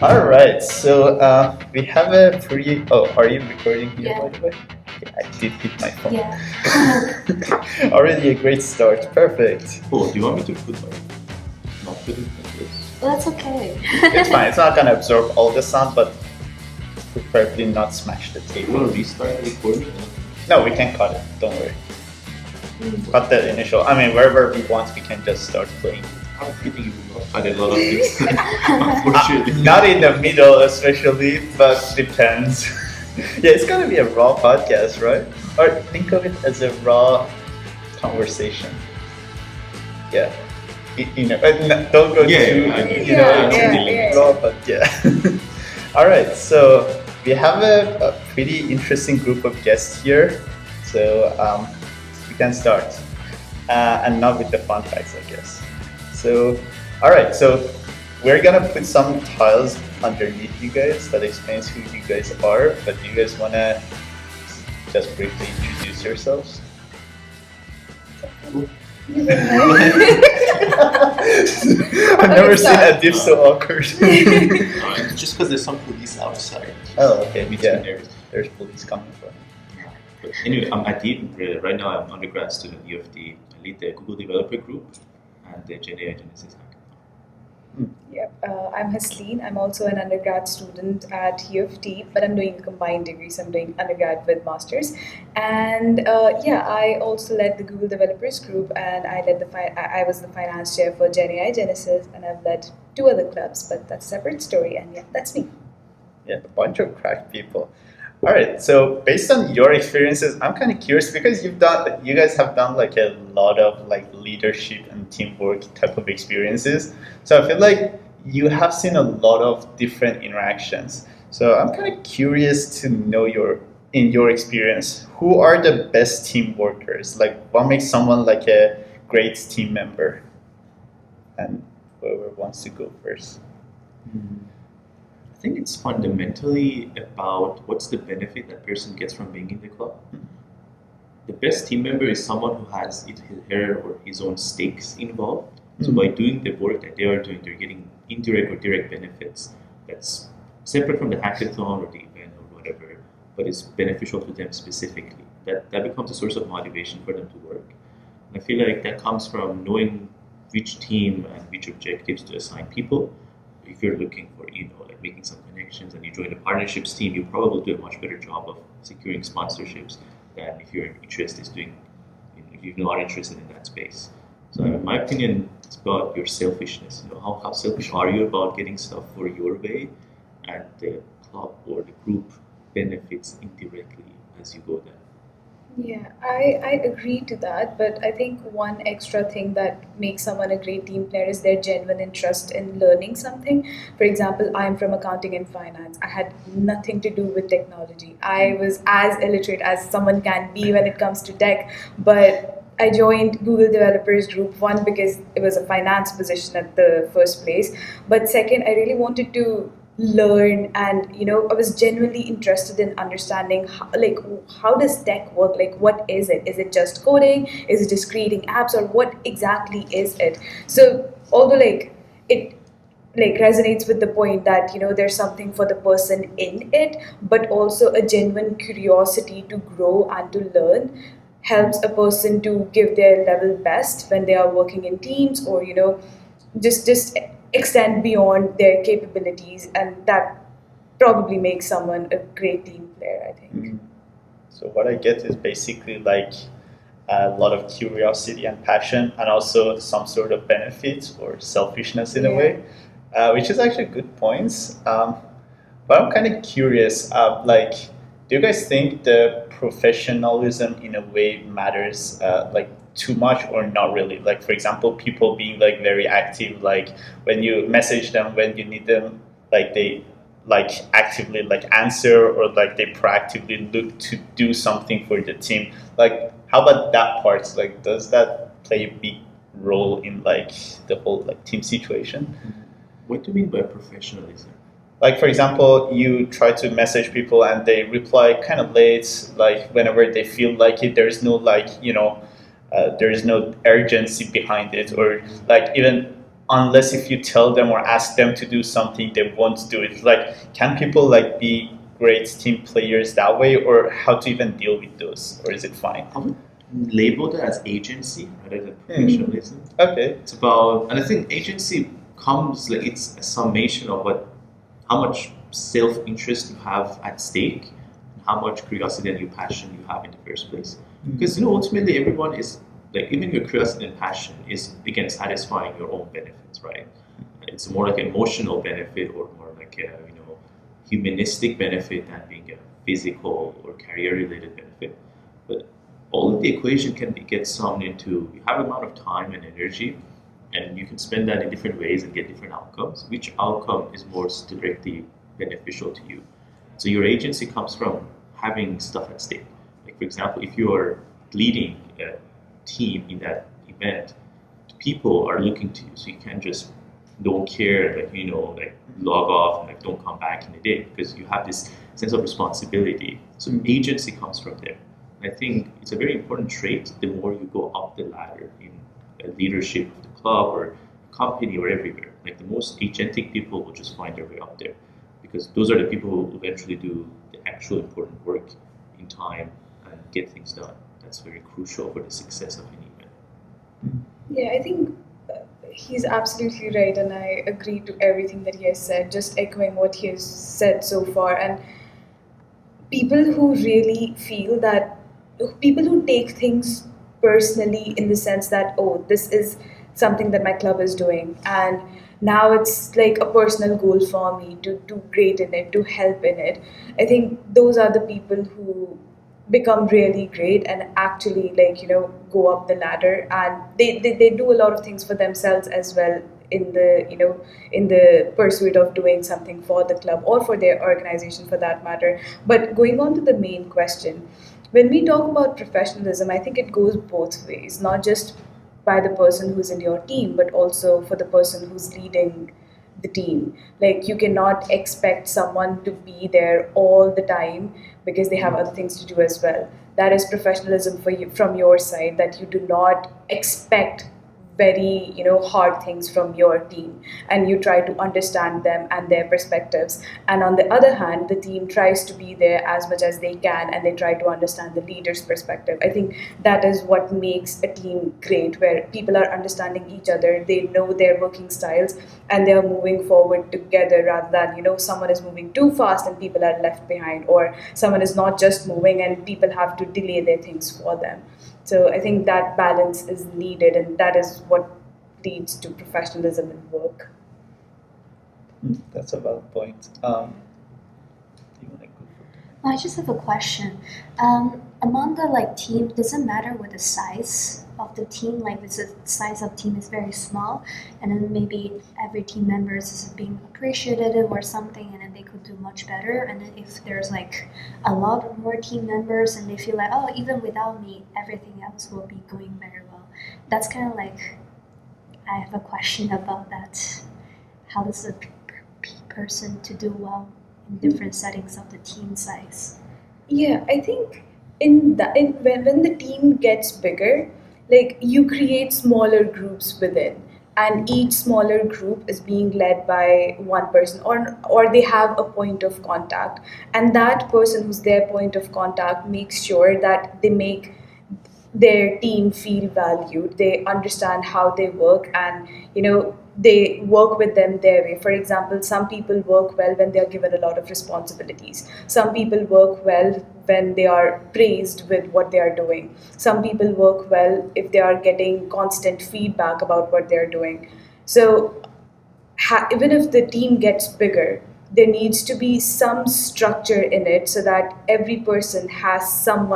All right, so we have a pretty. Oh, are you recording here, Yeah. by the way? Yeah, I did hit my phone. Yeah. Already a great start. Perfect. Oh, do you want me to not put it like this? Well, that's okay. It's fine. It's not gonna absorb all the sound, but preferably not smash the Do you want table. to restart the recording? No, we can cut it. Don't worry. Cut the initial. I mean, wherever we want, we can just start playing. I'm feeling you will not cut a lot of this, unfortunately. Not in the middle, especially, but depends. Yeah, it's gonna be a raw podcast, right? Or think of it as a raw conversation. Yeah. Don't go Yeah, too, yeah, yeah. raw, but yeah. All right, so we have a pretty interesting group of guests here, so we can start, and not with the fun facts, I guess. So, all right, so we're gonna put some tiles underneath you guys that explains who you guys are. But do you guys wanna just briefly introduce yourselves? I've never seen Adib so awkward. Just because there's some police outside. Oh, okay. Makes Yeah. me nervous. There's police coming from. But anyway, I'm Adib. Right now, I'm undergrad student at U of T. I lead the Google Developer Group and the Gen AI Genesis Hackathon. Yep, I'm Hasleen. I'm also an undergrad student at U of T, but I'm doing a combined degree, so I'm doing undergrad with masters. And I also led the Google Developers Group, and I was the finance chair for Gen AI Genesis, and I've led two other clubs, but that's a separate story. And yeah, that's me. Yeah, a bunch of crack people. All right. So based on your experiences, I'm kind of curious because you guys have done like a lot of like leadership and teamwork type of experiences. So I feel like you have seen a lot of different interactions. So I'm kind of curious to know in your experience, who are the best team workers? Like, what makes someone like a great team member? And whoever wants to go first. I think it's fundamentally about what's the benefit that person gets from being in the club. The best team member is someone who has her or his own stakes involved. So by doing the work that they are doing, they're getting indirect or direct benefits that's separate from the hackathon or the event or whatever, but is beneficial to them specifically. That becomes a source of motivation for them to work. And I feel like that comes from knowing which team and which objectives to assign people. If you're looking for, like making some connections and you join a partnerships team, you probably do a much better job of securing sponsorships than if your interest is if you're not interested in that space. So in my opinion, it's about your selfishness. How selfish are you about getting stuff for your way, and the club or the group benefits indirectly as you go there. Yeah, I agree to that, but I think one extra thing that makes someone a great team player is their genuine interest in learning something. For example, I'm from accounting and finance. I had nothing to do with technology. I was as illiterate as someone can be when it comes to tech, but I joined Google Developers Group, one because it was a finance position at the first place, but second, I really wanted to learn, and I was genuinely interested in understanding how does tech work, like what is it just coding, is it just creating apps, or what exactly is it? So although it resonates with the point that there's something for the person in it, but also a genuine curiosity to grow and to learn helps a person to give their level best when they are working in teams, or just extend beyond their capabilities, and that probably makes someone a great team player, I think. So what I get is basically like a lot of curiosity and passion, and also some sort of benefit or selfishness in a way, which is actually good points. But I'm kind of curious, do you guys think the professionalism in a way matters too much or not really? Like, for example, people being like very active, like when you message them when you need them, like they like actively like answer, or like they proactively look to do something for the team. Like, how about that part? Like, does that play a big role in like the whole like team situation? What do you mean by professionalism? Like, for example, you try to message people and they reply kind of late, like whenever they feel like it. There's no there is no urgency behind it, or like even unless if you tell them or ask them to do something, they won't do it. It's like, can people like be great team players that way, or how to even deal with those, or is it fine? I would label that as agency rather than professionalism. Okay. It's about, and I think agency comes like it's a summation of how much self-interest you have at stake, and how much curiosity and your passion you have in the first place. Because ultimately everyone is like, even your curiosity and passion is again satisfying your own benefits, right? It's more like an emotional benefit or more like a humanistic benefit than being a physical or career-related benefit. But all of the equation can get summed into you have amount of time and energy, and you can spend that in different ways and get different outcomes. Which outcome is most directly beneficial to you? So your agency comes from having stuff at stake. Like for example, if you are leading a team in that event, people are looking to you, so you can't just don't care, like log off and don't come back in the day, because you have this sense of responsibility. So agency comes from there. I think it's a very important trait. The more you go up the ladder in leadership of the club or company or everywhere, like the most agentic people will just find their way up there, because those are the people who eventually do the actual important work in time and get things done. That's very crucial for the success of an event. Yeah, I think he's absolutely right, and I agree to everything that he has said, just echoing what he has said so far. And people who really feel that, people who take things personally in the sense that, oh, this is something that my club is doing, and now it's like a personal goal for me to do great in it, to help in it. I think those are the people who become really great and actually go up the ladder, and they do a lot of things for themselves as well in the pursuit of doing something for the club or for their organization for that matter. But going on to the main question, when we talk about professionalism, I think it goes both ways, not just by the person who's in your team, but also for the person who's leading the team. Like, you cannot expect someone to be there all the time because they have other things to do as well. That is professionalism for you, from your side, that you do not expect very hard things from your team, and you try to understand them and their perspectives. And on the other hand, the team tries to be there as much as they can, and they try to understand the leader's perspective. I think that is what makes a team great, where people are understanding each other, they know their working styles, and they are moving forward together, rather than someone is moving too fast and people are left behind, or someone is not just moving and people have to delay their things for them. So I think that balance is needed, and that is what leads to professionalism in work. That's a valid point. Do you want to go for it? I just have a question. Among the team, does it matter what the size of the team? Like, if the size of team is very small, and then maybe every team members is being appreciated or something, and then they could do much better. And then if there's a lot more team members, and they feel like, oh, even without me, everything else will be going very well. That's kind of I have a question about that. How does a person to do well in different settings of the team size? Yeah, I think when the team gets bigger, you create smaller groups within, and each smaller group is being led by one person, or they have a point of contact, and that person who's their point of contact makes sure that they make their team feel valued. They understand how they work, and they work with them their way. For example, some people work well when they are given a lot of responsibilities. Some people work well when they are praised with what they are doing. Some people work well if they are getting constant feedback about what they are doing. So even if the team gets bigger, there needs to be some structure in it, so that every person has some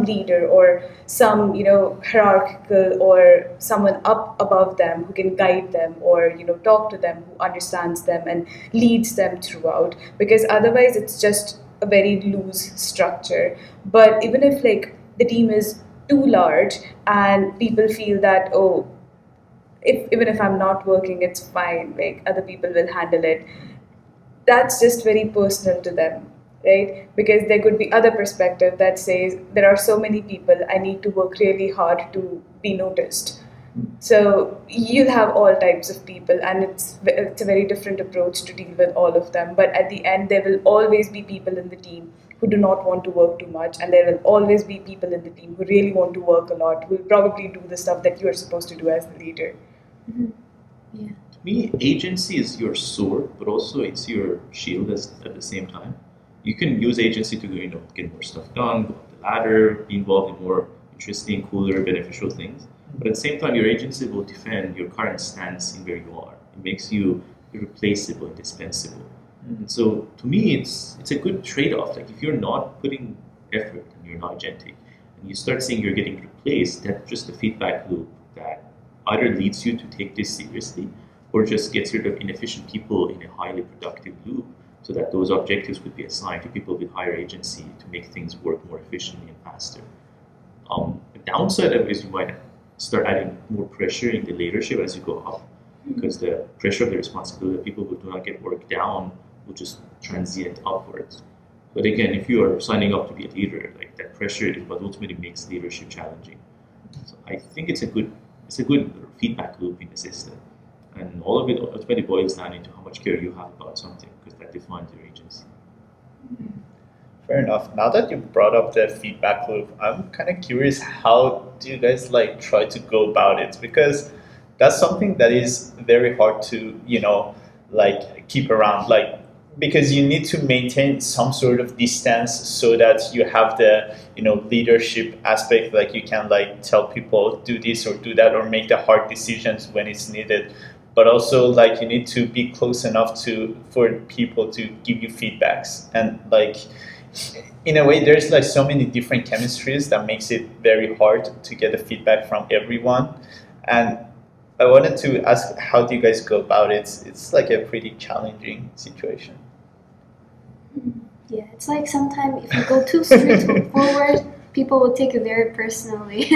leader, or some hierarchical, or someone up above them who can guide them, or talk to them, who understands them and leads them throughout. Because otherwise it's just a very loose structure. But even if the team is too large and people feel that, oh, even if I'm not working, it's fine, other people will handle it, that's just very personal to them, right? Because there could be other perspective that says, there are so many people, I need to work really hard to be noticed. So you'll have all types of people, and it's a very different approach to deal with all of them. But at the end, there will always be people in the team who do not want to work too much, and there will always be people in the team who really want to work a lot, who will probably do the stuff that you are supposed to do as the leader. Yeah. To me, agency is your sword, but also it's your shield at the same time. You can use agency to get more stuff done, go up the ladder, be involved in more interesting, cooler, beneficial things. But at the same time, your agency will defend your current stance in where you are. It makes you irreplaceable, indispensable. And so, to me, it's a good trade-off. Like if you're not putting effort and you're not agentic, and you start seeing you're getting replaced, that's just a feedback loop that either leads you to take this seriously, or just gets rid of inefficient people in a highly productive loop, so that those objectives could be assigned to people with higher agency to make things work more efficiently and faster. The downside of it is you might start adding more pressure in the leadership as you go up, because the pressure of the responsibility of people who do not get work down will just transient upwards. But again, if you are signing up to be a leader, like that pressure is what ultimately makes leadership challenging. So I think it's a good feedback loop in the system, and all of it ultimately boils down into how much care you have about something, because that defines your agency. Fair enough. Now that you brought up the feedback loop, I'm kind of curious, how do you guys like try to go about it? Because that's something that is very hard to, like keep around, like, because you need to maintain some sort of distance so that you have the, leadership aspect, like you can like tell people do this or do that, or make the hard decisions when it's needed. But also like you need to be close enough for people to give you feedbacks, and like in a way there's like so many different chemistries that makes it very hard to get the feedback from everyone. And I wanted to ask, how do you guys go about it? It's like a pretty challenging situation. Yeah, it's like sometimes if you go too straightforward, people will take it very personally.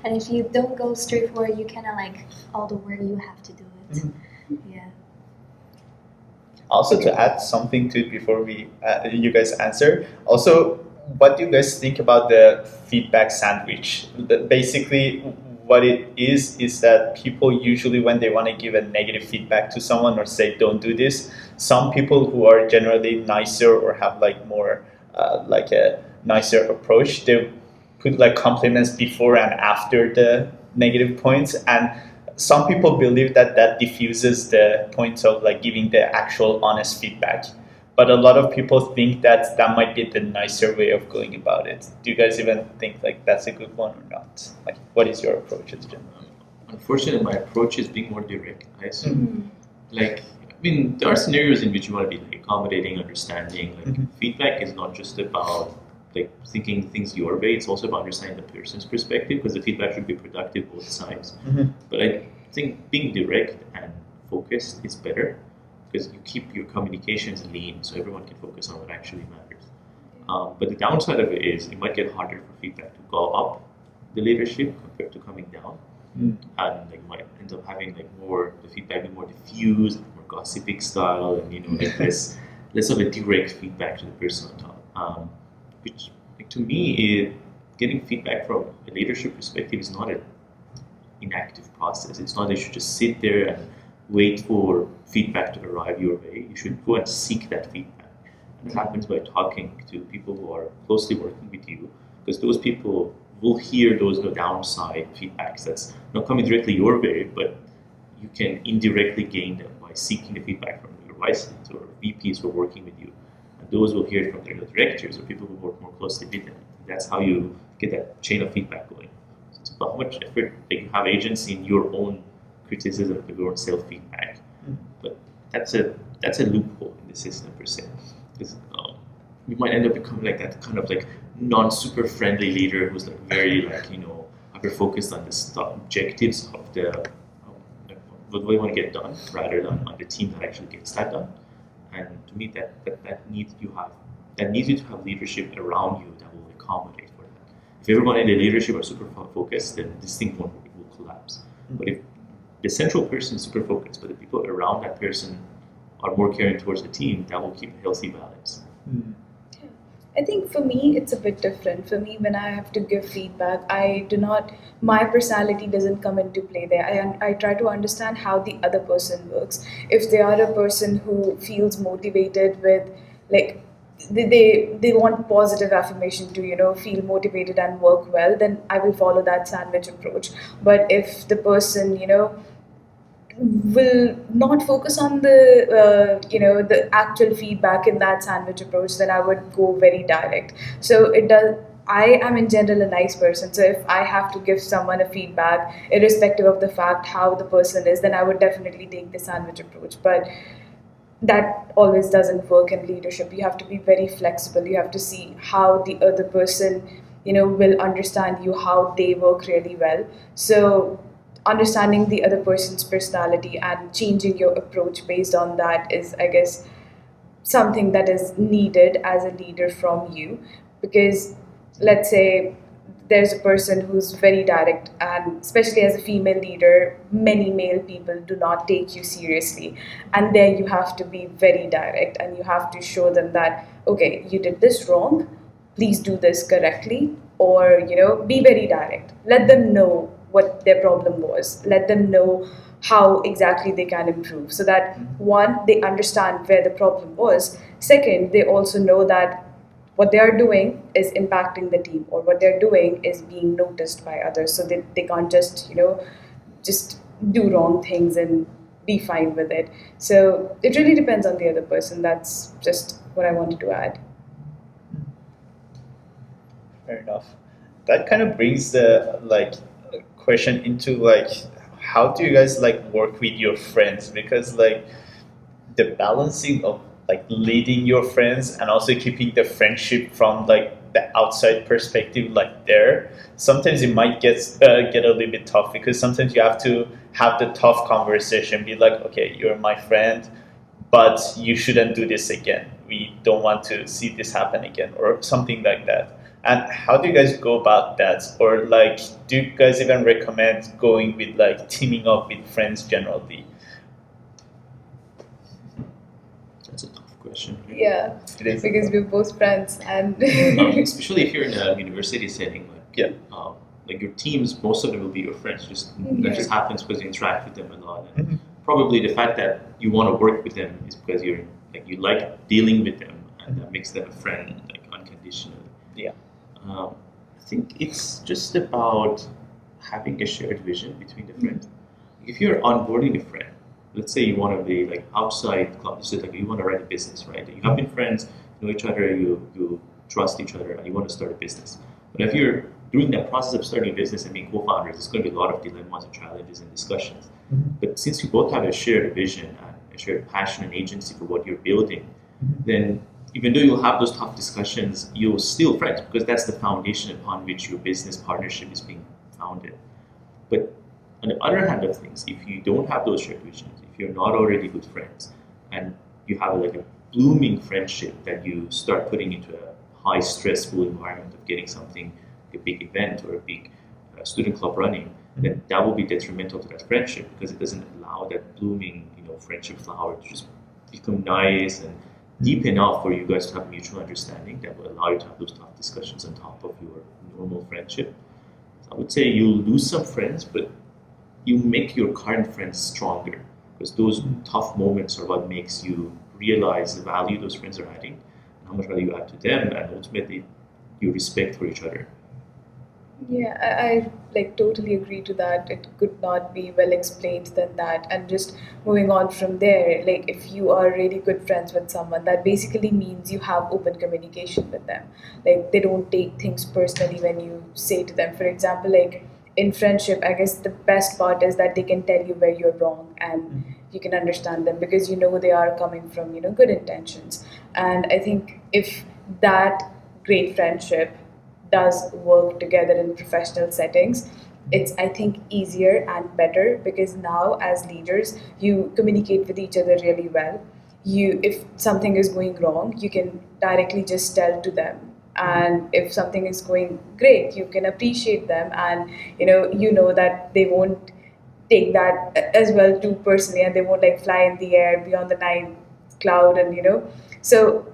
And if you don't go straightforward, you kind of like all the work you have to do it. Yeah. Also, to add something to it before you guys answer, also, what do you guys think about the feedback sandwich? Basically, what it is that people usually, when they want to give a negative feedback to someone or say don't do this, some people who are generally nicer or have like more like a nicer approach, they put like compliments before and after the negative points, and some people believe that diffuses the point of like giving the actual honest feedback. But a lot of people think that might be the nicer way of going about it. Do you guys even think like that's a good one or not? Like, what is your approach as general? Unfortunately, my approach is being more direct, I assume. Like, I mean, there are scenarios in which you want to be like accommodating, understanding. Like, feedback is not just about like thinking things your way. It's also about understanding the person's perspective, because the feedback should be productive both sides. But I think being direct and focused is better, because you keep your communications lean so everyone can focus on what actually matters. But the downside of it is it might get harder for feedback to go up the leadership compared to coming down. And like might end up having like the feedback be more diffused, more gossiping style, and like less of a direct feedback to the person on top. Which like, to me, getting feedback from a leadership perspective is not an inactive process. It's not that you should just sit there and wait for feedback to arrive your way. You should go and seek that feedback. And it happens by talking to people who are closely working with you, because those people will hear those downside feedbacks that's not coming directly your way, but you can indirectly gain them by seeking the feedback from your vice leads or VPs who are working with you. And those will hear it from their directors or people who work more closely with them. That's how you get that chain of feedback going. So it's about how much effort that you have agency in your own criticism of your own self-feedback. But that's a loophole in the system per se. Because you might end up becoming like that kind of like non-super friendly leader who's like very like hyper focused on the objectives of the what we want to get done rather than on the team that actually gets that done. And to me, that needs you to have leadership around you that will accommodate for that. If everyone in the leadership are super focused, then this thing will collapse. But if the central person is super focused, but the people around that person are more caring towards the team, that will keep a healthy balance. I think for me, it's a bit different. For me, when I have to give feedback, I do not, my personality doesn't come into play there. I try to understand how the other person works. If they are a person who feels motivated with, like, they want positive affirmation to, feel motivated and work well, then I will follow that sandwich approach. But if the person, will not focus on the actual feedback in that sandwich approach, then I would go very direct. So it does, I am in general a nice person, so if I have to give someone a feedback irrespective of the fact how the person is, then I would definitely take the sandwich approach. But that always doesn't work in leadership. You have to be very flexible. You have to see how the other person, will understand you, how they work really well. So understanding the other person's personality and changing your approach based on that is, I guess, something that is needed as a leader from you. Because let's say there's a person who's very direct, and especially as a female leader, many male people do not take you seriously, and there you have to be very direct and you have to show them that, okay, you did this wrong, please do this correctly. Or be very direct, let them know what their problem was, let them know how exactly they can improve, so that one, they understand where the problem was. Second, they also know that what they are doing is impacting the team, or what they're doing is being noticed by others, so they can't just just do wrong things and be fine with it. So it really depends on the other person. That's just what I wanted to add. Fair enough. That kind of brings the question into how do you guys work with your friends? Because the balancing of leading your friends and also keeping the friendship from the outside perspective there, sometimes it might get a little bit tough, because sometimes you have to have the tough conversation, be like, okay, you're my friend, but you shouldn't do this again, we don't want to see this happen again, or something like that. And how do you guys go about that? Or do you guys even recommend going with teaming up with friends generally? That's a tough question. Yeah, It is. because we're both friends, and Especially if you're in a university setting, Yeah. Your teams, most of them will be your friends. That just happens because you interact with them a lot. And Mhm. probably the fact that you want to work with them is because you like dealing with them, and that makes them a friend unconditionally. Yeah. I think it's just about having a shared vision between the friends. If you're onboarding a friend, let's say you want to be outside club, so you want to run a business, right? You have been friends, know each other, you trust each other, and you want to start a business. But if you're doing that process of starting a business and being co-founders, there's going to be a lot of dilemmas and challenges and discussions. But since you both have a shared vision and a shared passion and agency for what you're building, then even though you'll have those tough discussions, you're still friends, because that's the foundation upon which your business partnership is being founded. But on the other hand of things, if you don't have those shared visions, if you're not already good friends, and you have a blooming friendship that you start putting into a high stressful environment of getting something, a big event or a big student club running, then that will be detrimental to that friendship, because it doesn't allow that blooming friendship flower to just become nice and deep enough for you guys to have mutual understanding that will allow you to have those tough discussions on top of your normal friendship. So I would say you'll lose some friends, but you make your current friends stronger, because those tough moments are what makes you realize the value those friends are adding and how much value you add to them, and ultimately your respect for each other. Yeah, I totally agree to that. It could not be well explained than that. And just moving on from there, if you are really good friends with someone, that basically means you have open communication with them. They don't take things personally when you say to them. For example, in friendship, I guess the best part is that they can tell you where you're wrong, and you can understand them, because they are coming from good intentions. And I think if that great friendship does work together in professional settings, it's, I think, easier and better, because now as leaders you communicate with each other really well. If something is going wrong, you can directly just tell to them, and if something is going great, you can appreciate them, and you know that they won't take that as well too personally, and they won't fly in the air beyond the ninth cloud, and so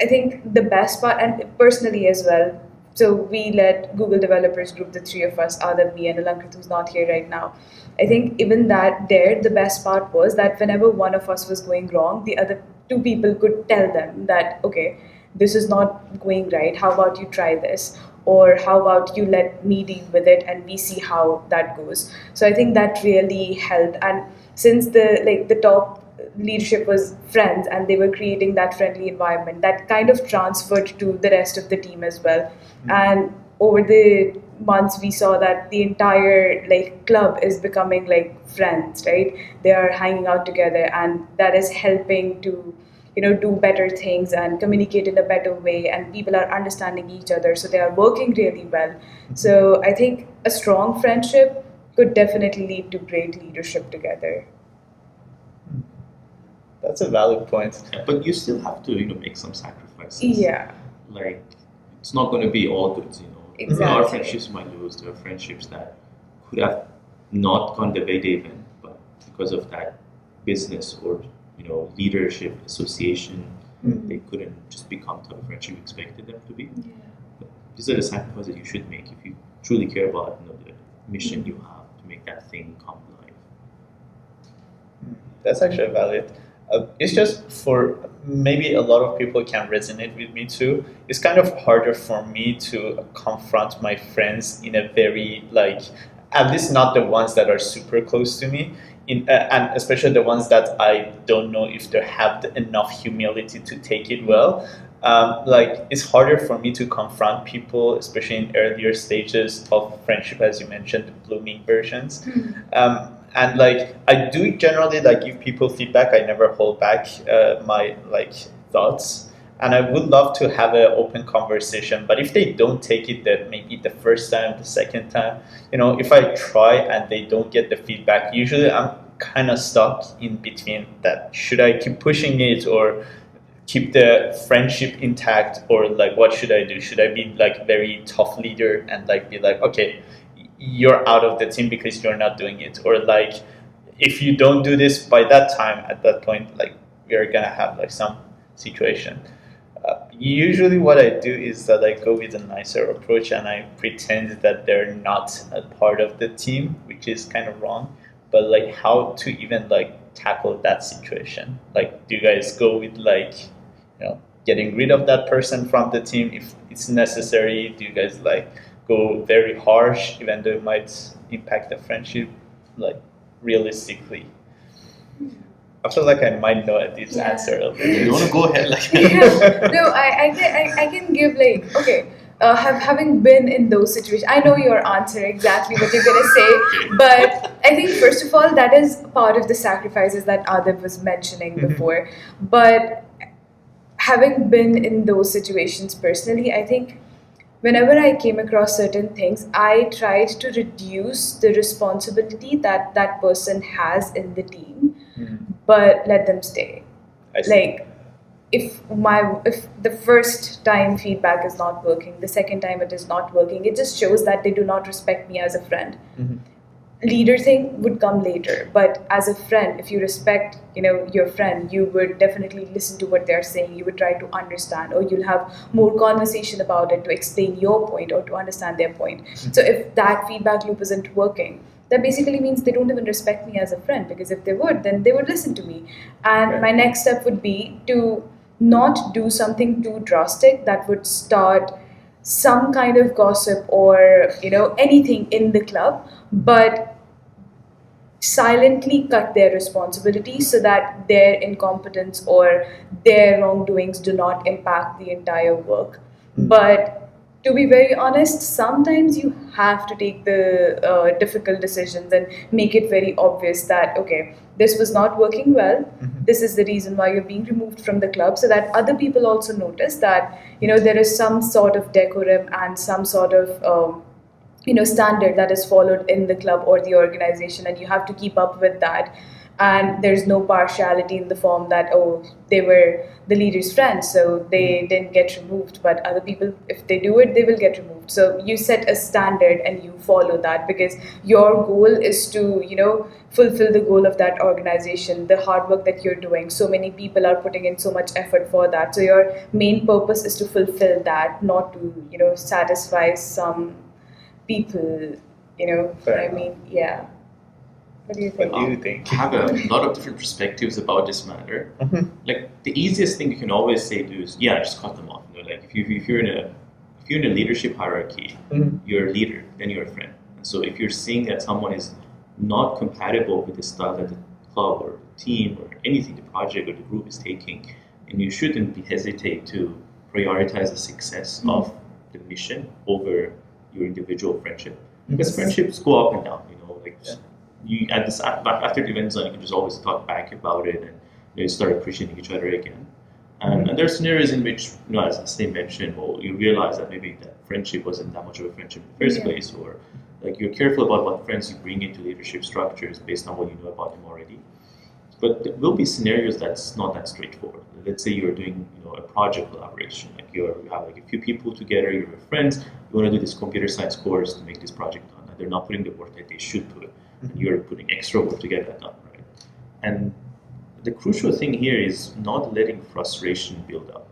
I think the best part, and personally as well, so we led Google Developers Group, the three of us, Adib, me, and Alankrit, who's not here right now. I think even that there, the best part was that whenever one of us was going wrong, the other two people could tell them that, okay, this is not going right. How about you try this? Or how about you let me deal with it and we see how that goes. So I think that really helped. And since the top leadership was friends and they were creating that friendly environment, that kind of transferred to the rest of the team as well. And over the months we saw that the entire club is becoming like friends, right? They are hanging out together, and that is helping to do better things and communicate in a better way, and people are understanding each other, so they are working really well. So I think a strong friendship could definitely lead to great leadership together. That's a valid point. Yeah, but you still have to make some sacrifices. Yeah, Like, it's not going to be all good. There are Exactly. friendships you might lose. There are friendships that could have not gone the way they went, but because of that business or leadership association, they couldn't just become the friendship you expected them to be. But these are the sacrifices you should make if you truly care about the mission you have to make that thing come live. That's actually valid. It's just for maybe a lot of people can resonate with me too. It's kind of harder for me to confront my friends in a very at least not the ones that are super close to me, and especially the ones that I don't know if they have enough humility to take it well. It's harder for me to confront people, especially in earlier stages of friendship, as you mentioned, the blooming versions. And I do generally give people feedback. I never hold back my thoughts, and I would love to have an open conversation. But if they don't take it, that maybe the first time, the second time, if I try and they don't get the feedback, usually I'm kind of stuck in between. That should I keep pushing it or keep the friendship intact, or what should I do? Should I be very tough leader and be okay, you're out of the team because you're not doing it, or if you don't do this by that time, at that point we're gonna have some situation. Usually what I do is that I go with a nicer approach and I pretend that they're not a part of the team, which is kind of wrong. But how to even tackle that situation? Do you guys go with getting rid of that person from the team if it's necessary? Do you guys go very harsh, even though it might impact the friendship, realistically? I feel like I might know Adib's answer a little bit. You want to go ahead? No, I can give okay. Having been in those situations, I know your answer exactly what you're gonna say, but I think first of all that is part of the sacrifices that Adib was mentioning before. But having been in those situations personally, I think whenever I came across certain things, I tried to reduce the responsibility that that person has in the team, but let them stay. I see. If the first time feedback is not working, the second time it is not working, it just shows that they do not respect me as a friend. Leader thing would come later, but as a friend, if you respect your friend, you would definitely listen to what they're saying. You would try to understand, or you'll have more conversation about it to explain your point or to understand their point. So if that feedback loop isn't working, that basically means they don't even respect me as a friend, because if they would, then they would listen to me. And my next step would be to not do something too drastic that would start some kind of gossip or anything in the club, but silently cut their responsibility so that their incompetence or their wrongdoings do not impact the entire work. But to be very honest, sometimes you have to take the difficult decisions and make it very obvious that, okay, this was not working well. This is the reason why you're being removed from the club, so that other people also notice that, there is some sort of decorum and some sort of, standard that is followed in the club or the organization, and you have to keep up with that. and there's no partiality in the form that, oh, they were the leader's friends, so they didn't get removed, but other people, if they do it, they will get removed. So you set a standard and you follow that, because your goal is to, fulfill the goal of that organization, the hard work that you're doing. So many people are putting in so much effort for that. So your main purpose is to fulfill that, not to, satisfy some people, Fair I mean, yeah. What do you think? What do you think? I have a lot of different perspectives about this matter. Like the easiest thing you can always say is, just cut them off. Like if you're in a leadership hierarchy, you're a leader, then you're a friend. And so if you're seeing that someone is not compatible with the style that the club or the team or anything, the project or the group is taking, and you shouldn't hesitate to prioritize the success of the mission over your individual friendship. Because friendships go up and down, you at this after the event zone, you can just always talk back about it and you start appreciating each other again. And there are scenarios in which, as they mentioned, you realize that maybe that friendship wasn't that much of a friendship in the first place, or like you're careful about what friends you bring into leadership structures based on what you know about them already. But there will be scenarios that's not that straightforward. Let's say you're doing, a project collaboration, like you have like a few people together, you're friends, you want to do this computer science course to make this project done, and they're not putting the work that they should put. And you're putting extra work to get that done, right? And the crucial thing here is not letting frustration build up.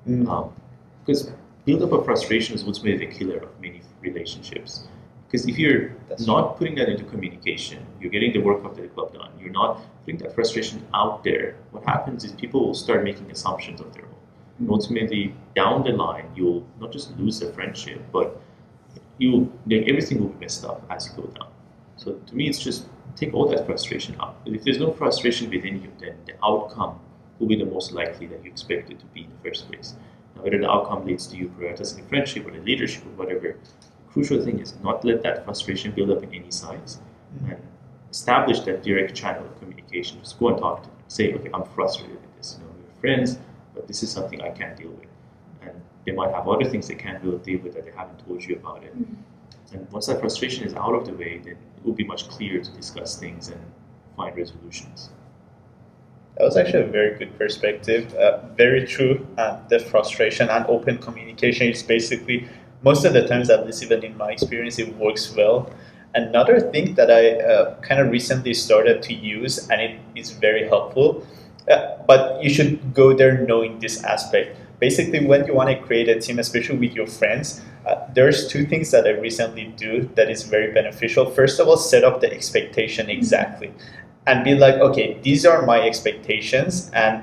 Because build up of frustration is what's made the killer of many relationships. Because if you're not putting that into communication, you're getting the work of the club done, you're not putting that frustration out there, what happens is people will start making assumptions of their own. And ultimately, down the line, you'll not just lose the friendship, but everything will be messed up as you go down. So to me, it's just take all that frustration out. But if there's no frustration within you, then the outcome will be the most likely that you expect it to be in the first place. Now, whether the outcome leads to you prioritizing friendship or the leadership or whatever, the crucial thing is not let that frustration build up in any sides and establish that direct channel of communication. Just go and talk to them. Say, okay, I'm frustrated with this. We're friends, but this is something I can't deal with. And they might have other things they can't deal with that they haven't told you about it. And once that frustration is out of the way, then it will be much clearer to discuss things and find resolutions. That was actually a very good perspective. Very true. The frustration and open communication is basically, most of the times, at least even in my experience, it works well. Another thing that I kind of recently started to use, and it is very helpful, but you should go there knowing this aspect. Basically, when you want to create a team, especially with your friends, there's two things that I recently do that is very beneficial. First of all, set up the expectation exactly and be like, okay, these are my expectations. And,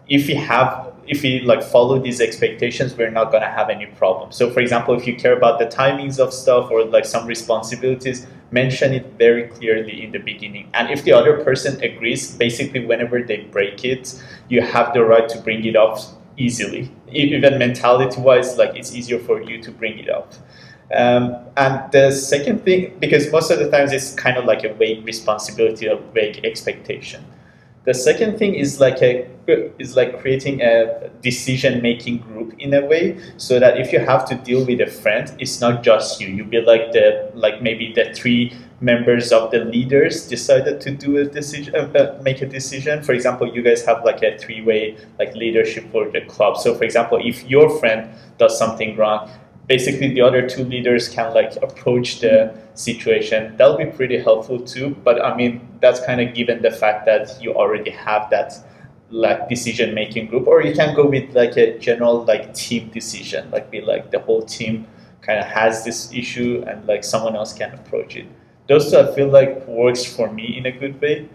if we like follow these expectations, we're not going to have any problem. So for example, if you care about the timings of stuff or like some responsibilities, mention it very clearly in the beginning. And if the other person agrees, basically whenever they break it, you have the right to bring it up easily. Even mentality-wise, like it's easier for you to bring it up. And the second thing, because most of the times it's kind of like a vague responsibility or vague expectation. The second thing is like creating a decision-making group in a way, so that if you have to deal with a friend, it's not just you. You be like maybe the three members of the leaders decided to do a decision, make a decision. For example, you guys have like a three-way like leadership for the club. So for example, if your friend does something wrong, basically the other two leaders can like approach the situation. That'll be pretty helpful too. But I mean, that's kind of given the fact that you already have that like decision-making group, or you can go with like a general like team decision, like be like the whole team kind of has this issue and like someone else can approach it. Those two I feel like works for me in a good way.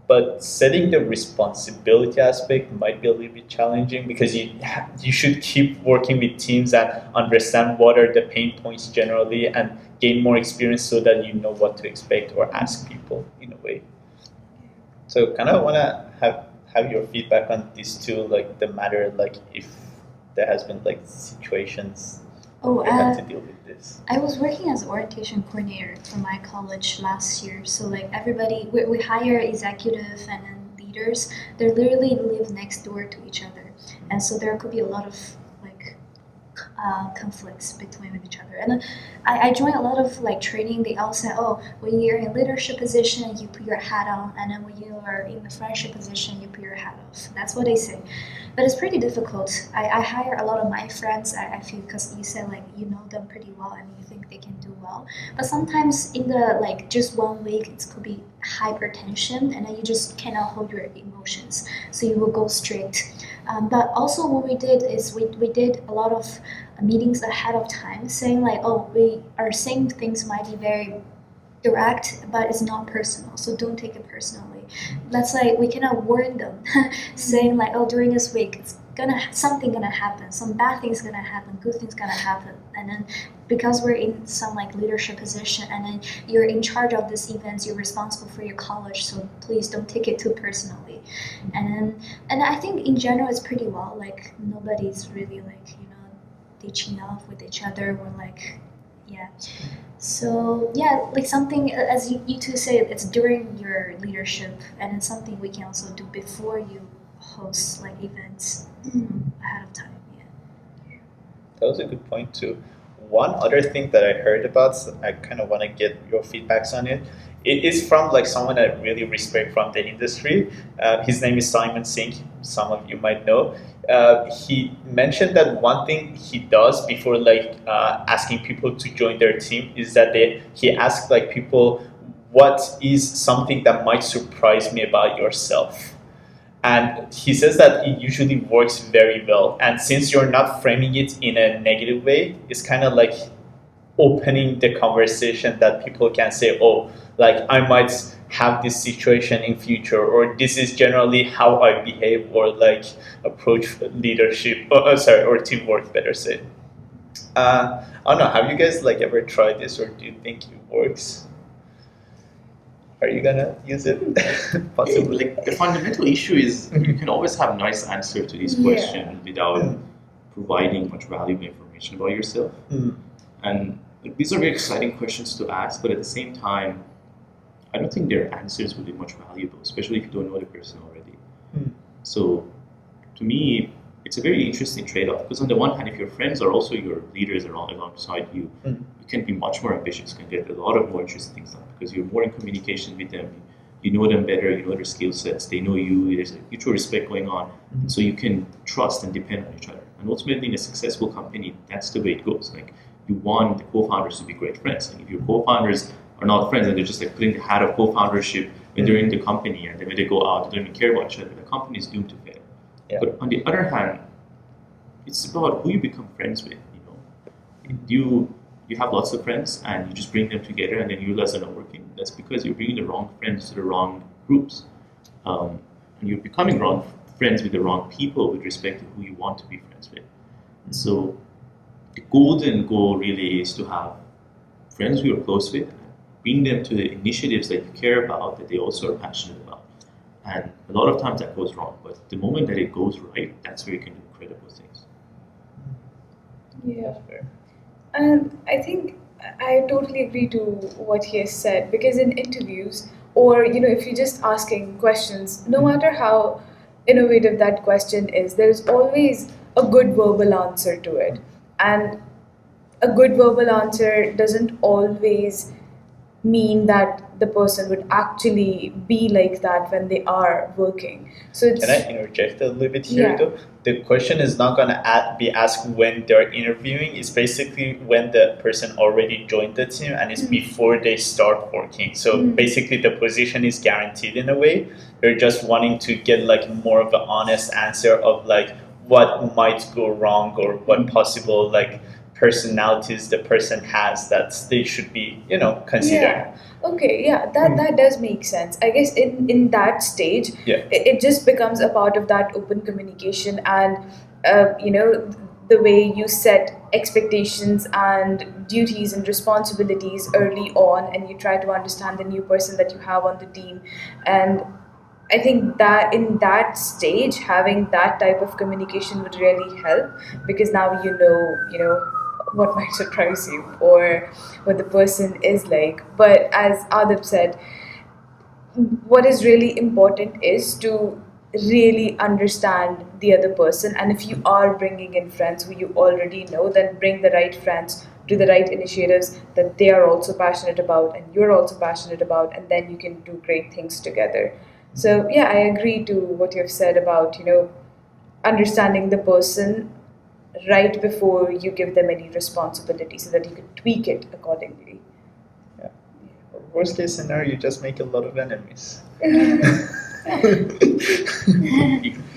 But setting the responsibility aspect might be a little bit challenging, because you should keep working with teams and understand what are the pain points generally and gain more experience so that you know what to expect or ask people in a way. So kind of want to have your feedback on these two, like the matter, like if there has been like situations you had to deal with this. I was working as an orientation coordinator for my college last year. So like everybody, we hire executive and then leaders. They literally live next door to each other. And so there could be a lot of like conflicts between each other. And I joined a lot of like training. They all said, oh, when you're in leadership position, you put your hat on, and then when you are in the friendship position, you put your hat off. That's what they say. But it's pretty difficult. I hire a lot of my friends. I feel because you said like you know them pretty well and you think they can do well. But sometimes in the like just 1 week, it could be hypertension, and then you just cannot hold your emotions, so you will go straight. But also what we did is we did a lot of meetings ahead of time, saying like, oh, we are saying things might be very direct, but it's not personal, so don't take it personally. That's like we cannot warn them, saying like, oh, during this week it's something gonna happen, some bad things gonna happen, good things gonna happen, and then because we're in some like leadership position, and then you're in charge of these events, you're responsible for your college, so please don't take it too personally. And I think in general it's pretty well, like nobody's really like ditching off with each other or like so like something as you two say, it's during your leadership, and it's something we can also do before you host like events ahead of time. That was a good point too. One other thing that I heard about, I kind of want to get your feedbacks on it. It is from like someone I really respect from the industry. His name is Simon Singh. Some of you might know. He mentioned that one thing he does before like asking people to join their team is that he asks like people, what is something that might surprise me about yourself? And he says that it usually works very well. And since you're not framing it in a negative way, it's kind of like opening the conversation that people can say, oh, like I might have this situation in future, or this is generally how I behave or like approach leadership, or teamwork, better said. I don't know, have you guys like ever tried this, or do you think it works? Are you gonna use it? Possibly. Like the fundamental issue is you can always have nice answer to this question without providing much valuable information about yourself. And like, these are very exciting questions to ask, but at the same time, I don't think their answers will be much valuable, especially if you don't know the person already. So to me, it's a very interesting trade-off, because on the one hand, if your friends are also your leaders alongside you, you can be much more ambitious, can get a lot of more interesting things done, because you're more in communication with them, you know them better, you know their skill sets, they know you, there's a mutual respect going on, so you can trust and depend on each other. And ultimately, in a successful company, that's the way it goes. Like, you want the co-founders to be great friends. Like, if your co-founders are not friends and they're just like putting the hat of co-foundership when they're in the company, and then when they go out, they don't even care about each other, the company is doomed to fail. But on the other hand, it's about who you become friends with. You have lots of friends and you just bring them together and then you realize they're not working. That's because you're bringing the wrong friends to the wrong groups, and you're becoming wrong friends with the wrong people with respect to who you want to be friends with. And so the golden goal really is to have friends who you're close with, bring them to the initiatives that you care about, that they also are passionate about. And a lot of times that goes wrong, but the moment that it goes right, that's where you can do incredible things. Yeah. And I think I totally agree to what he has said, because in interviews, or if you're just asking questions, no matter how innovative that question is, there is always a good verbal answer to it. And a good verbal answer doesn't always mean that the person would actually be like that when they are working. So it's, can I interject a little bit here though? The question is not going to be asked when they're interviewing. It's basically when the person already joined the team, and it's before they start working. So basically the position is guaranteed in a way. They're just wanting to get like more of an honest answer of like what might go wrong, or what possible like personalities the person has that they should be, considering. Okay, that does make sense. I guess in that stage, it just becomes a part of that open communication, and the way you set expectations and duties and responsibilities early on, and you try to understand the new person that you have on the team. And I think that in that stage, having that type of communication would really help, because now you know what might surprise you or what the person is like. But as Adib said, what is really important is to really understand the other person. And if you are bringing in friends who you already know, then bring the right friends to the right initiatives that they are also passionate about and you're also passionate about, and then you can do great things together. So yeah, I agree to what you've said about, understanding the person right before you give them any responsibility so that you can tweak it accordingly. Yeah. Worst case scenario, you just make a lot of enemies.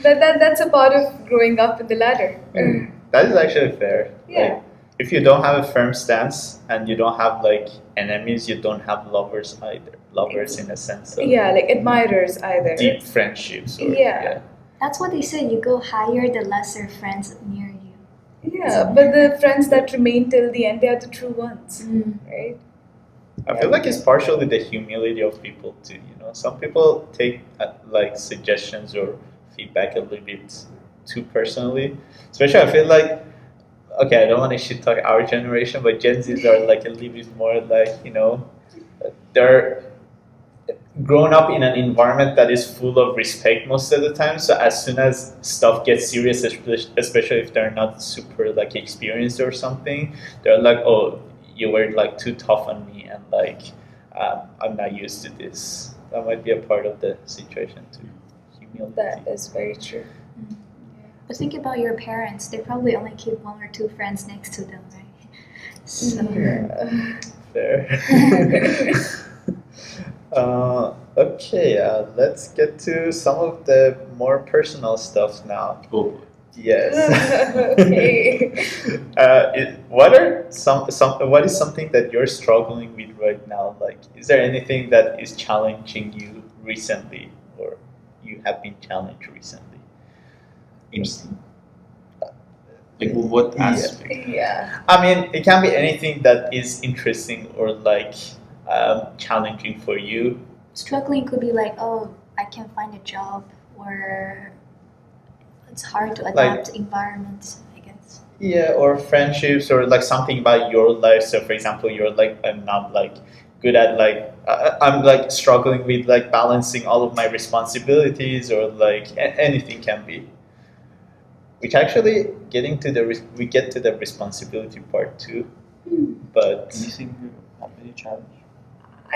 That's a part of growing up in the ladder. That is actually fair. Yeah. Like, if you don't have a firm stance and you don't have like enemies, you don't have lovers either. Lovers in a sense of Yeah, like admirers either. deep friendships. Or, Yeah. That's what they say. You go higher, the lesser friends near you. Yeah, but the friends that remain till the end, they are the true ones, right? I feel like it's partially the humility of people too. Some people take like suggestions or feedback a little bit too personally. Especially, I feel like, okay, I don't want to shit talk our generation, but Gen Zs are like a little bit more like they're grown up in an environment that is full of respect most of the time. So as soon as stuff gets serious, especially if they're not super like experienced or something, they're like, "Oh, you were like too tough on me," and like I'm not used to this. That might be a part of the situation too. Humility. That is very true. But think about your parents. They probably only keep one or two friends next to them, right? So Fair. Okay, let's get to some of the more personal stuff now. Oh, Yes. Okay. What is something that you're struggling with right now? Like, is there anything that is challenging you recently, or you have been challenged recently? interesting. Like what aspect? Yeah. I mean, it can be anything that is interesting or like challenging for you. struggling could be like, oh, I can't find a job, or it's hard to adapt to environments, I guess. Yeah, or friendships, or like something about your life. So, for example, you're like, I'm not like good at like, I'm like struggling with like balancing all of my responsibilities, or like anything can be. Which actually we get to the responsibility part too. But Anything you have any challenge?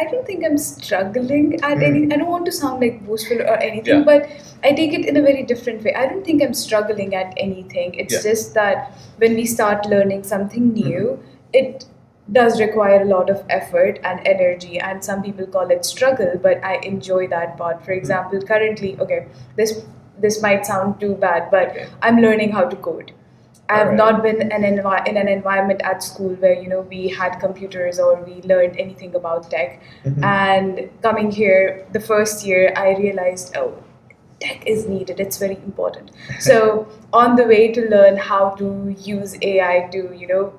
I don't think I'm struggling at any. I don't want to sound like boastful or anything, Yeah. but I take it in a very different way. I don't think I'm struggling at anything. It's just that when we start learning something new, it does require a lot of effort and energy, and some people call it struggle, but I enjoy that part. For example, currently, okay, this might sound too bad, but I'm learning how to code. I've not been in an environment at school where we had computers or we learned anything about tech. And coming here, the first year, I realized, oh, tech is needed. It's very important. So on the way to learn how to use AI to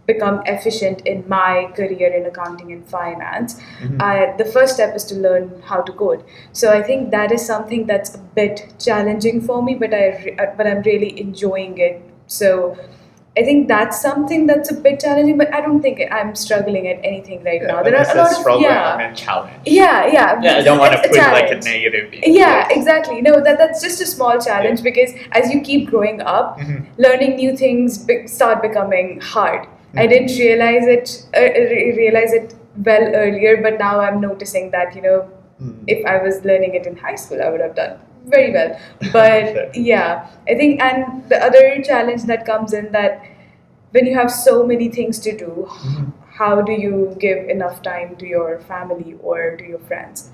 become efficient in my career in accounting and finance, the first step is to learn how to code. So I think that is something that's a bit challenging for me, but I'm really enjoying it. So I think that's something that's a bit challenging, but I don't think I'm struggling at anything right now. There are a lot of struggle, I mean challenge. Yeah. I don't want to It's put like a challenge. negative. Yeah, exactly. No, that's just a small challenge because as you keep growing up, learning new things start becoming hard. I didn't realize it well earlier, but now I'm noticing that if I was learning it in high school, I would have done very well. But yeah, I think, and the other challenge that comes in that when you have so many things to do, how do you give enough time to your family or to your friends?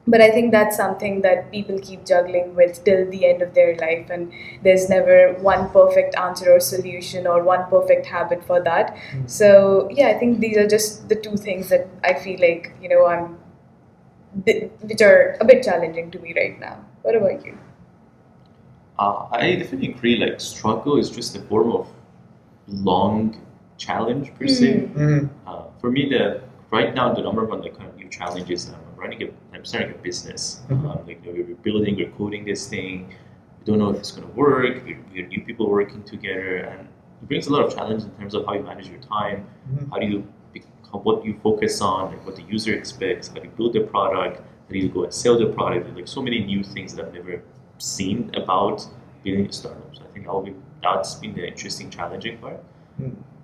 But I think that's something that people keep juggling with till the end of their life, and there's never one perfect answer or solution or one perfect habit for that. So yeah, I think these are just the two things that I feel like which are a bit challenging to me right now. What about you? I definitely agree. Like struggle is just a form of long challenge per se. For me, right now the number one kind of new challenge is I'm starting a business. We're building, we're coding this thing. We don't know if it's going to work. We're new people working together, and it brings a lot of challenge in terms of how you manage your time. How do you what you focus on, like what the user expects. How do you build the product? How do you go and sell the product? Like so many new things that I've never seen about building a startup. So I think that's been the interesting, challenging part.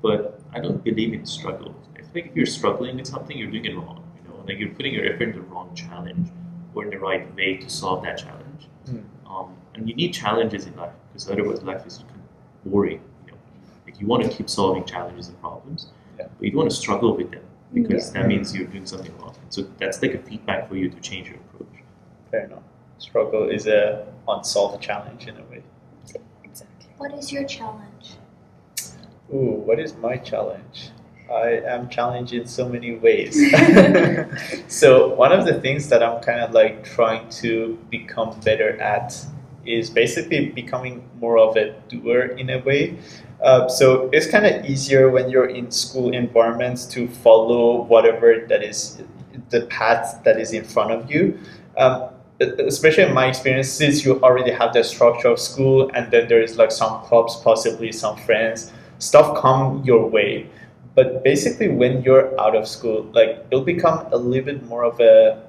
But I don't believe in struggle. I think if you're struggling with something, you're doing it wrong. Like you're putting your effort in the wrong challenge or in the right way to solve that challenge. And you need challenges in life because otherwise life is kind of boring. Like you want to keep solving challenges and problems, but you don't want to struggle with them because that means you're doing something wrong. So that's like a feedback for you to change your approach. Fair enough. Struggle is a unsolved challenge in a way. Exactly. What is your challenge? Ooh, what is my challenge? I am challenged in so many ways. So one of the things that I'm kind of like trying to become better at is basically becoming more of a doer in a way. So it's kind of easier when you're in school environments to follow whatever that is the path that is in front of you. Especially in my experience, since you already have the structure of school and then there is like some clubs, possibly some friends, stuff come your way. But basically when you're out of school, like it'll become a little bit more of a,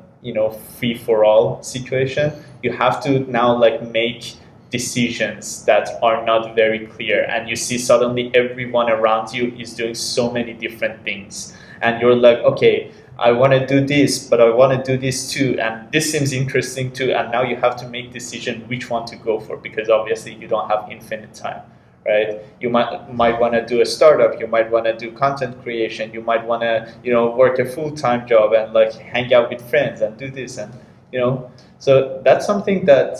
free for all situation. You have to now like make decisions that are not very clear, and you see suddenly everyone around you is doing so many different things. And you're like, okay, I want to do this, but I want to do this too, and this seems interesting too. And now you have to make decision which one to go for, because obviously you don't have infinite time. Right? You might want to do a startup. You might want to do content creation. You might want to, work a full-time job and like hang out with friends and do this and, So that's something that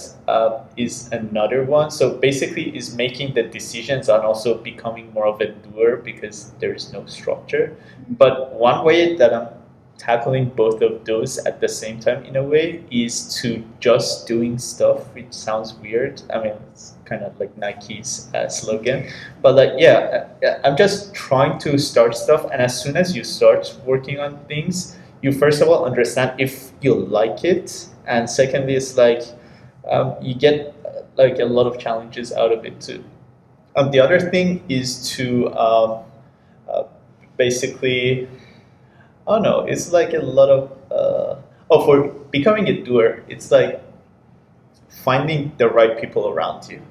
is another one. So basically, is making the decisions and also becoming more of a doer because there is no structure. But one way that I'm tackling both of those at the same time in a way is to just doing stuff, which sounds weird. I mean, it's kind of like Nike's slogan, but like I'm just trying to start stuff, and as soon as you start working on things, you first of all understand if you like it, and secondly it's like you get like a lot of challenges out of it too. The other thing is to basically, I don't know, it's like a lot of for becoming a doer, it's like finding the right people around you.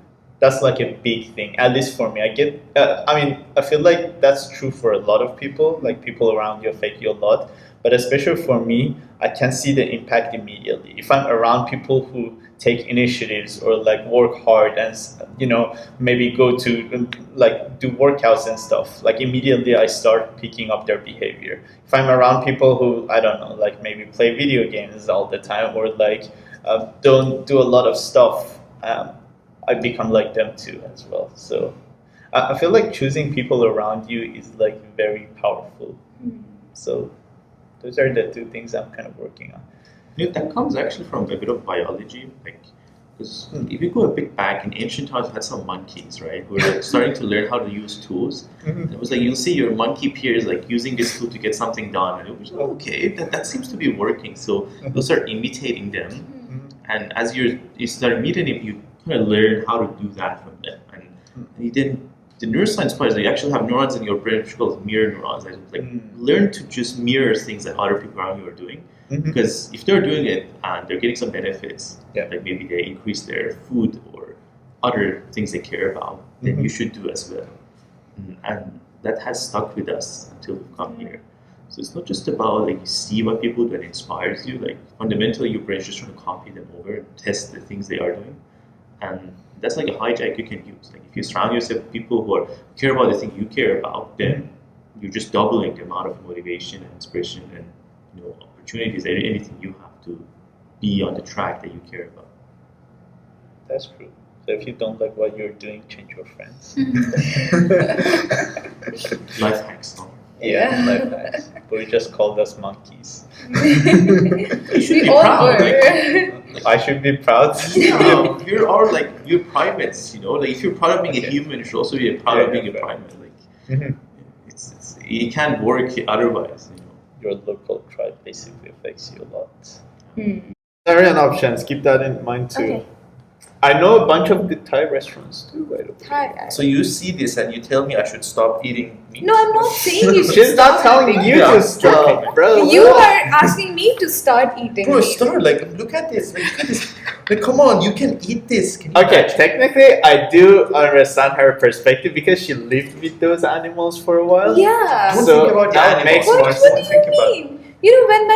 That's like a big thing, at least for me. I feel like that's true for a lot of people, like people around you affect you a lot. But especially for me, I can see the impact immediately. If I'm around people who take initiatives or like work hard and, maybe go to like do workouts and stuff, like immediately I start picking up their behavior. If I'm around people who, I don't know, like maybe play video games all the time or like don't do a lot of stuff, I become like them too as well. So I feel like choosing people around you is like very powerful. So those are the two things I'm kind of working on. Yeah, that comes actually from a bit of biology, like because if you go a bit back in ancient times, we had some monkeys, right? Who were starting to learn how to use tools. It was like you'll see your monkey peers like using this tool to get something done, and it was like, okay, that seems to be working. So you'll start imitating them, and as you start imitating, you kind of learn how to do that from them. And you then the neuroscience part is that you actually have neurons in your brain which are called mirror neurons. Like learn to just mirror things that other people around you are doing. Because if they're doing it and they're getting some benefits, like maybe they increase their food or other things they care about, then you should do as well. And that has stuck with us until we've come here. So it's not just about like you see what people do and it inspires you. Like fundamentally, your brain's just trying to copy them over and test the things they are doing. And that's like a hijack you can use. Like if you surround yourself with people who care about the thing you care about, then you're just doubling the amount of motivation and inspiration and opportunities, anything you have to be on the track that you care about. That's true. So if you don't like what you're doing, change your friends. Life hacks, no? Yeah, life hacks. But we just called us monkeys. You should be proud. Like, I should be proud. You're primates, Like if you're proud of being a human, you should also be proud of being a primate. Like it's it can't work otherwise. Your local tribe basically affects you a lot. Variant options, keep that in mind too. Okay. I know a bunch of good Thai restaurants too, by the way. Thai. So you see this and you tell me I should stop eating meat? No, I'm not saying you should She's not stop telling eating. you Yeah. to stop, bro. You are asking me to start eating Bro, meat. start, like, look at this. Like, look at this. Like, come on, you can eat this. Can you Okay, imagine? technically, I do understand her perspective because she lived with those animals for a while. Yeah. Don't So think about the that animals. makes What, more what sense. do you mean? You know, when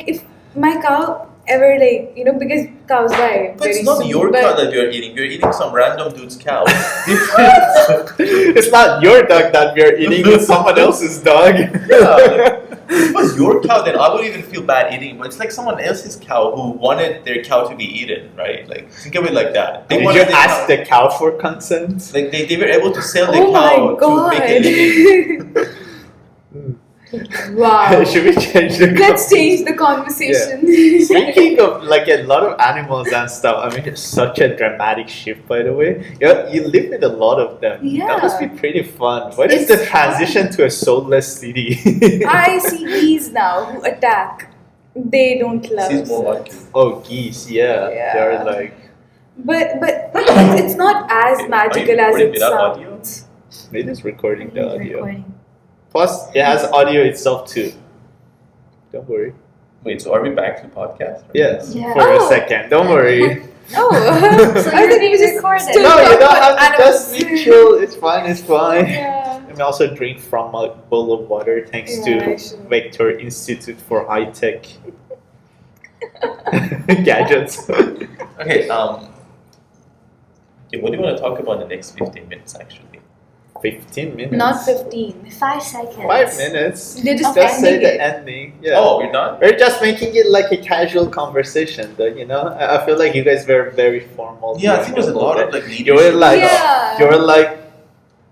if my cow ever because cows die But it's very not soon, your but cow that you're eating. You're eating some random dude's cow. It's not your dog that we are eating, it's someone else's dog. Yeah, if it was your cow, then I would even feel bad eating. But it's like someone else's cow who wanted their cow to be eaten, right? Like, think of it like that. They Did you wanted their ask cow- the cow for consent? Like they were able to sell their oh my cow to make a living. god! Wow. Should we change the Let's change the conversation. Speaking of like a lot of animals and stuff, I mean, it's such a dramatic shift, by the way. You live with a lot of them. That must be Yeah. pretty fun. What is the It's transition to a soulless city? I see bees now who attack. They don't love. She's more like you. Oh, geese, yeah. Yeah. They're like, But it's not as Okay, are you magical as recording it without audio? sounds. it is recording the audio. Recording. Plus, it has audio itself too. Don't worry. Wait, so are we back to podcast? Yes, Yeah. for a Oh. second. Don't worry. Oh, So I you're thought being you just recorded. still No, you talk don't about have to just animals. be chill. It's fine. It's fine. Yeah. And we also drink from a bowl of water thanks Yeah, to actually. Vector Institute for High Tech Gadgets. Okay, okay, what do you want to talk about in the next 15 minutes actually? 15 minutes. Not 15. 5 seconds. 5 minutes. They're just Just say ending the it. ending. Yeah. Oh, we're done? We're just making it like a casual conversation, though. You know, I feel like you guys were very formal. Yeah, I think there's a lot of like You were leadership. like, Yeah. you were like,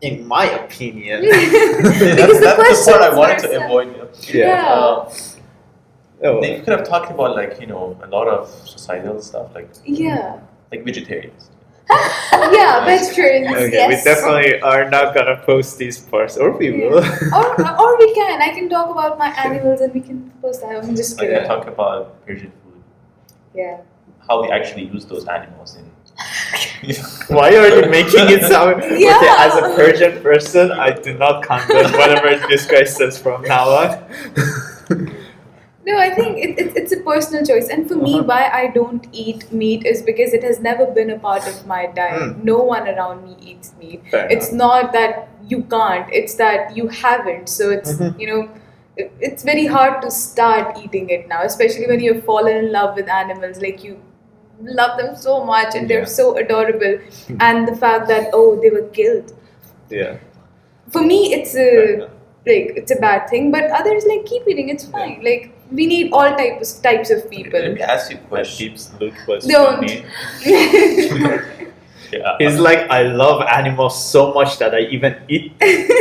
in my opinion. Because that's the the part I questions wanted were to so- avoid. Yeah. Oh. They could have talked about like, a lot of societal stuff Yeah. like vegetarians. Yeah, vegetarians. Okay, yes. we definitely are not gonna post these parts, or we will. Or we can. I can talk about my animals and we can post that. I'm just Like kidding. I talk about Persian food, Yeah. how we actually use those animals in. Why are you making it sound? Yeah. Okay, as a Persian person, I do not condone whatever this guy says from now on. No, I think it's a personal choice. And for me, Uh-huh. why I don't eat meat is because it has never been a part of my diet. Mm. No one around me eats meat. Fair It's not that you can't, it's that you haven't. So it's, Mhm. it's very hard to start eating it now, especially when you've fallen in love with animals. Like you love them so much and they're Yeah. so adorable. And the fact that, oh, they were killed. Yeah. For me, it's Fair a enough. it's a bad thing, but others like keep eating. It's fine. Like we need all types of people. Let me ask you a That question. keeps Luke was Don't. funny. Yeah. He's like, I love animals so much that I even eat.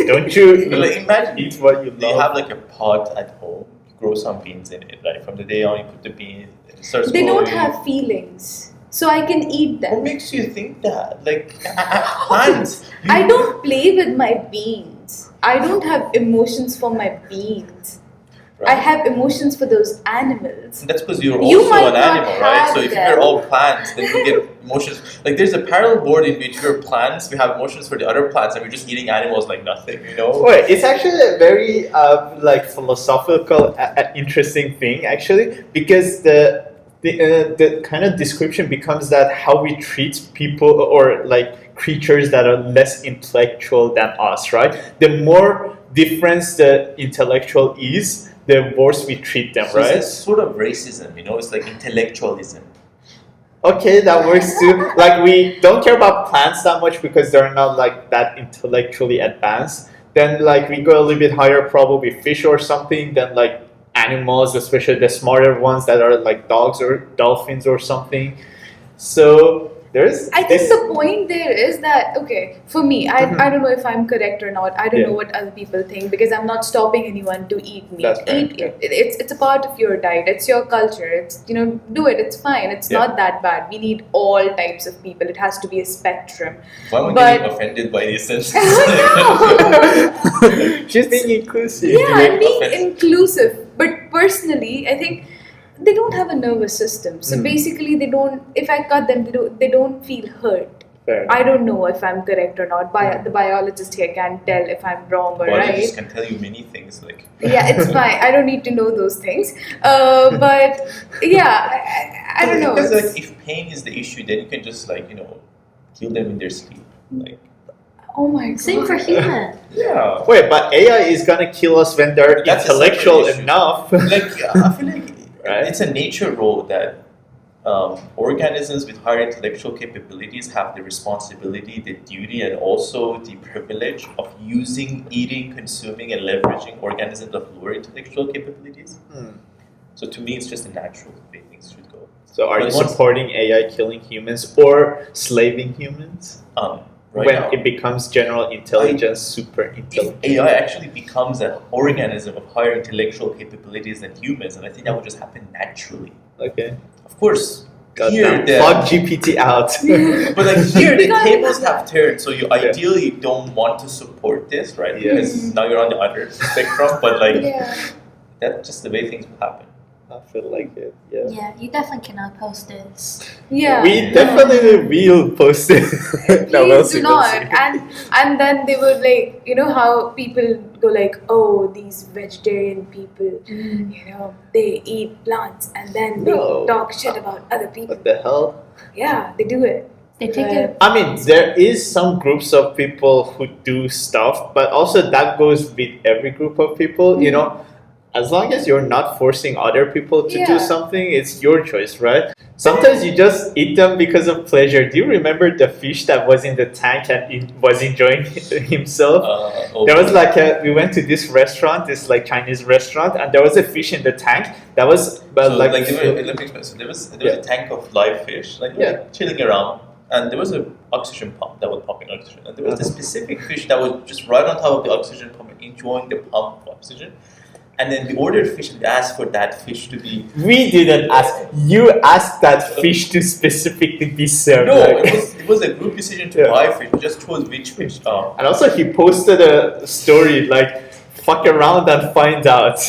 Don't you Like, imagine eat what you they love? have like a pot at home, you grow some beans in it, right? From the day on, you put the beans, it starts They don't growing. have feelings, so I can eat What them. makes you think that? Like, plants. I don't play with my beans. I don't have emotions for my beans. I Right? have emotions for those animals. That's because you're You also might an not animal, right? have So if them. you're all plants, then you get emotions. Like there's a parallel board in which we're plants, we have emotions for the other plants, and we're just eating animals like nothing, you know? Wait, it's actually a very like philosophical, interesting thing actually, because the kind of description becomes that how we treat people or like creatures that are less intellectual than us, right? The more difference the intellectual is, the worse we treat them, So right? it's sort of racism, you know? It's like intellectualism. Okay, that works too. Like we don't care about plants that much because they're not like that intellectually advanced. Then like we go a little bit higher, probably fish or something. Then like animals, especially the smarter ones that are like dogs or dolphins or something. So there's I think the point there is that, okay, for me, I don't know if I'm correct or not. I don't Yeah. know what other people think because I'm not stopping anyone to eat meat. That's fair, Eat yeah. it's a part of your diet. It's your culture. It's do it. It's fine. It's Yeah. not that bad. We need all types of people. It has to be a spectrum. Why am I But- getting offended by these sentences? She's being inclusive. Yeah, I'm being offensive. inclusive. But personally, I think they don't have a nervous system. So basically, they don't. If I cut them, they don't feel hurt. Fair I don't know if I'm correct or not. The biologist here can tell if I'm wrong or Biologists right. can tell you many things, like. Yeah, it's fine. I don't need to know those things. But yeah, I don't know. Because like, if pain is the issue, then you can just kill them in their sleep. Like, Oh my god. Same for human. yeah. Wait, but AI is gonna kill us when they're That's a intellectual separate issue. enough. Like I feel like Right. it's a nature role that organisms with higher intellectual capabilities have the responsibility, the duty, and also the privilege of using, eating, consuming, and leveraging organisms of lower intellectual capabilities. So to me, it's just a natural way things should go. So are But you once- supporting AI killing humans or slaving humans? Right when now, it becomes general intelligence, super if intelligent. AI actually becomes an organism of higher intellectual capabilities than humans, and I think that would just happen naturally. Okay. Of course, Goddamn. here Plug GPT out. but like here the tables have turned, so you ideally don't want to support this, right? Yeah. Because now you're on the other spectrum, but like Yeah. that's just the way things will happen. I feel like it. Yeah. Yeah, you definitely cannot post this. Yeah. We definitely will post it. No, we'll Please see, do we'll not. see. And then they would like, how people go like, oh, these vegetarian people, they eat plants and then they No. talk shit about other people. What the hell? Yeah, they do it. They take But- it. I mean, there is some groups of people who do stuff, but also that goes with every group of people, as long as you're not forcing other people to do Yeah. something, it's your choice, right? Sometimes you just eat them because of pleasure. Do you remember the fish that was in the tank and it was enjoying himself? There was like we went to this restaurant, this like Chinese restaurant, and there was a fish in the tank that was let me explain. So there was a tank of live fish, chilling around, and there was an oxygen pump that was pumping oxygen, and there was a specific fish that was just right on top of the oxygen pump, enjoying the pump of oxygen. And then we ordered fish and we asked for that fish to be. We didn't ask. You asked that fish to specifically be served. No, like- it was a group decision to buy fish. We just chose which fish. And also, he posted a story like, "Fuck around and find out."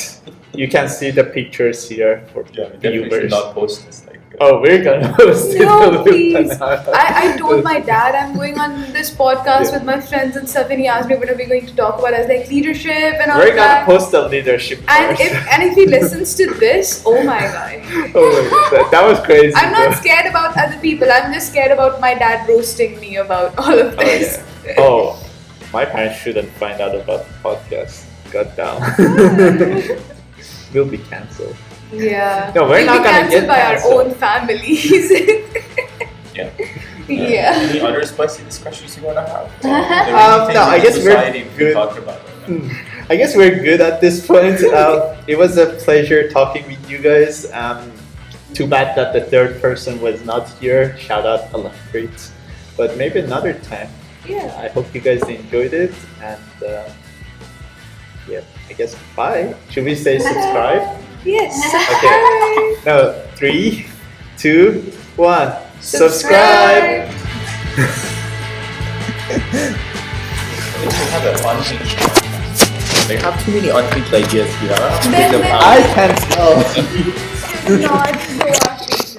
You can see the pictures here for Yeah, we definitely should viewers. not post this. Oh, we're gonna post it. No, please. I told my dad I'm going on this podcast with my friends and stuff, and he asked me what are we going to talk about. I was like leadership and all We're gonna that. post the leadership And part. if he listens to this, oh my god. Oh my God, that was crazy. I'm not though. scared about other people. I'm just scared about my dad roasting me about all of Oh, this. yeah. Oh, my parents shouldn't find out about the podcast. God damn. We'll be cancelled. Yeah. No, we're We'll not be gonna cancelled get by our cancelled. own families. Yeah. Yeah. Any other spicy discussions you wanna have? No, I guess we're good. Talk about right now. I guess we're good at this point. It was a pleasure talking with you guys. Too bad that the third person was not here. Shout out Fallahpour. But maybe another time. Yeah. I hope you guys enjoyed it. And yeah, I guess bye. Should we say subscribe? Yes. Okay. No, 3, 2, 1. Subscribe. They have an unhinged. They have too many unhinged ideas here. I have to Then- take them then- out. I can tell. Not go